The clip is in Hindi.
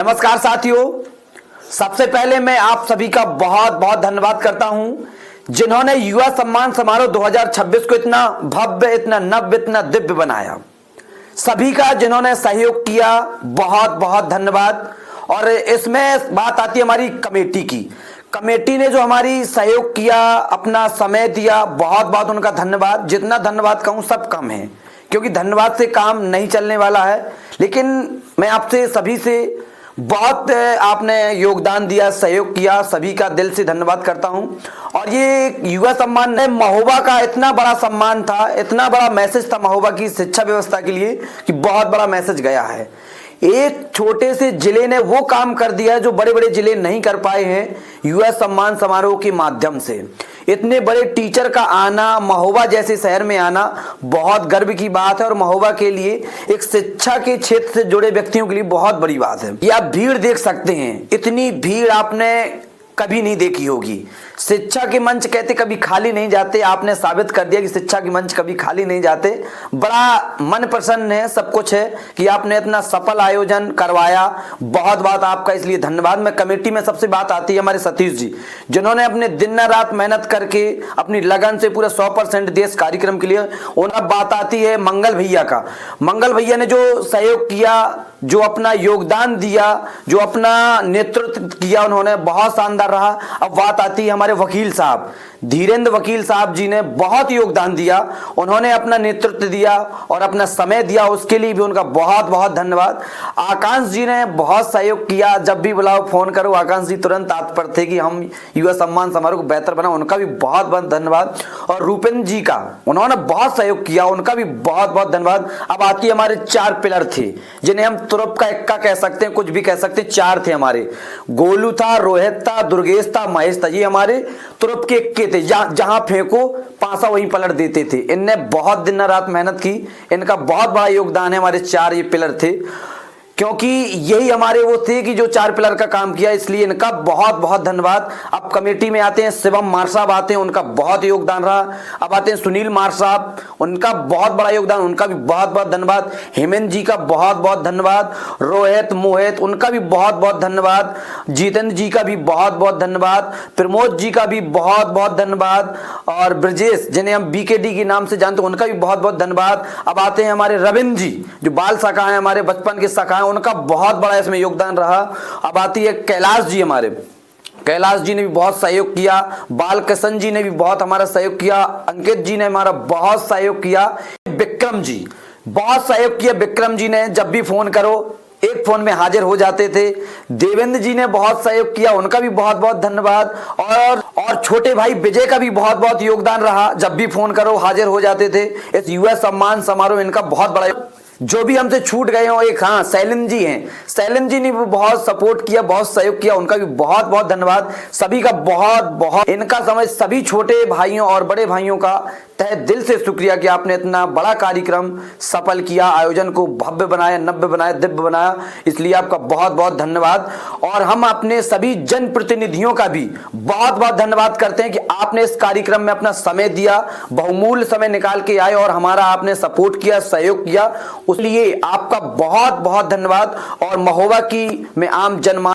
नमस्कार साथियों, सबसे पहले मैं आप सभी का बहुत बहुत धन्यवाद करता हूं जिन्होंने युवा सम्मान समारोह 2026 को इतना भव्य, इतना नव्य, इतना दिव्य बनाया। सभी का जिन्होंने सहयोग किया, बहुत बहुत धन्यवाद। और इसमें बात आती है हमारी कमेटी की। कमेटी ने जो हमारी सहयोग किया, अपना समय दिया, बहुत बहुत उनका धन्यवाद। जितना धन्यवाद कहूं सब कम है, क्योंकि धन्यवाद से काम नहीं चलने वाला है। लेकिन मैं आपसे सभी से बहुत आपने योगदान दिया, सहयोग किया, सभी का दिल से धन्यवाद करता हूं। और ये युवा सम्मान ने महोबा का इतना बड़ा सम्मान था, इतना बड़ा मैसेज था महोबा की शिक्षा व्यवस्था के लिए कि बहुत बड़ा मैसेज गया है। एक छोटे से जिले ने वो काम कर दिया जो बड़े बड़े जिले नहीं कर पाए हैं युवा सम्मान समारोह के माध्यम से। इतने बड़े टीचर का आना, महोबा जैसे शहर में आना बहुत गर्व की बात है। और महोबा के लिए एक शिक्षा के क्षेत्र से जुड़े व्यक्तियों के लिए बहुत बड़ी बात है। ये आप भीड़ देख सकते हैं, इतनी भीड़ आपने कभी नहीं देखी होगी। शिक्षा के मंच कहते कभी खाली नहीं जाते। आपने साबित कर दिया कि शिक्षा के मंच कभी खाली नहीं जाते। बड़ा मन प्रसन्न है, सब कुछ है कि आपने इतना सफल आयोजन करवाया। बहुत बहुत आपका इसलिए धन्यवाद। मैं कमेटी में सबसे बात आती है हमारे सतीश जी, जिन्होंने अपने दिन रात मेहनत करके अपनी लगन से पूरा 100% दिए इस कार्यक्रम के लिए। उनका बात आती है मंगल भैया का। मंगल भैया ने जो सहयोग किया, जो अपना योगदान दिया, जो अपना नेतृत्व किया, उन्होंने बहुत शानदार रहा। अब बात आती है हमारे वकील साहब, धीरेन्द्र वकील साहब जी ने बहुत योगदान दिया। उन्होंने अपना नेतृत्व दिया और अपना समय दिया, उसके लिए भी उनका बहुत बहुत धन्यवाद। आकांश जी ने बहुत सहयोग किया, जब भी बुलाओ फोन करो आकांश जी तुरंत तत्पर थे कि हम युवा सम्मान समारोह को बेहतर बनाओ, उनका भी बहुत बहुत धन्यवाद। और रूपेंद्र जी का, उन्होंने बहुत सहयोग किया, उनका भी बहुत बहुत धन्यवाद। अब आती है हमारे 4 पिलर थे जिन्हें हम तुरप का इक्का कह सकते हैं, कुछ भी कह सकते हैं। 4 थे हमारे, गोलू था, रोहित था, दुर्गेश था, महेश था। ये हमारे तुरप के इक्के थे, जहां फेंको पासा वहीं पलट देते थे। इनने बहुत दिन रात मेहनत की, इनका बहुत बड़ा योगदान है। हमारे 4 ये पिलर थे, क्योंकि यही हमारे वो थे कि जो 4 पिलर का काम किया, इसलिए इनका बहुत बहुत धन्यवाद। अब कमेटी में आते हैं शिवम मार साहब आते हैं, उनका बहुत योगदान रहा। अब आते हैं सुनील मार साहब, उनका बहुत बड़ा योगदान, उनका भी बहुत बहुत धन्यवाद। हेमंत जी का बहुत बहुत धन्यवाद। रोहित, मोहित, उनका भी बहुत बहुत धन्यवाद। जितेंद्र जी का भी बहुत बहुत धन्यवाद। प्रमोद जी का भी बहुत बहुत धन्यवाद। और ब्रजेश, जिन्हें हम बीकेडी के नाम से जानते हैं, उनका भी बहुत बहुत धन्यवाद। अब आते हैं हमारे रविंद्र जी, जो बाल शाखा है, हमारे बचपन के शाखा है, उनका बहुत बड़ा इसमें योगदान रहा। अब आती है कैलाश जी, हमारे कैलाश जी ने भी बहुत सहयोग किया। बालकृष्ण जी ने भी बहुत हमारा सहयोग किया। अंकित जी ने हमारा बहुत सहयोग किया। विक्रम जी बहुत सहयोग किया। विक्रम जी ने जब भी फोन करो एक फोन में हाजिर हो जाते थे। देवेंद्र जी ने बहुत सहयोग किया, उनका भी बहुत बहुत धन्यवाद। और छोटे भाई विजय का भी बहुत बहुत योगदान रहा, जब भी फोन करो हाजिर हो जाते थे। इस युवा सम्मान समारोह इनका बहुत बड़ा। जो भी हमसे छूट गए हो, एक हाँ सैलिन जी हैं, सैलिन जी ने भी बहुत सपोर्ट किया, बहुत सहयोग किया, उनका भी बहुत बहुत धन्यवाद। सभी का बहुत बहुत, इनका समझ सभी छोटे भाइयों और बड़े भाइयों का तहे दिल से शुक्रिया कि आपने इतना बड़ा कार्यक्रम सफल किया, आयोजन को भव्य बनाया, नव्य बनाया, दिव्य बनाया, इसलिए आपका बहुत बहुत धन्यवाद। और हम अपने सभी जनप्रतिनिधियों का भी बहुत बहुत धन्यवाद करते हैं कि आपने इस कार्यक्रम में अपना समय दिया, बहुमूल्य समय निकाल के आए और हमारा आपने सपोर्ट किया, सहयोग किया, उसलिए आपका बहुत बहुत धन्यवाद। और महोबा की मैं आम जनमान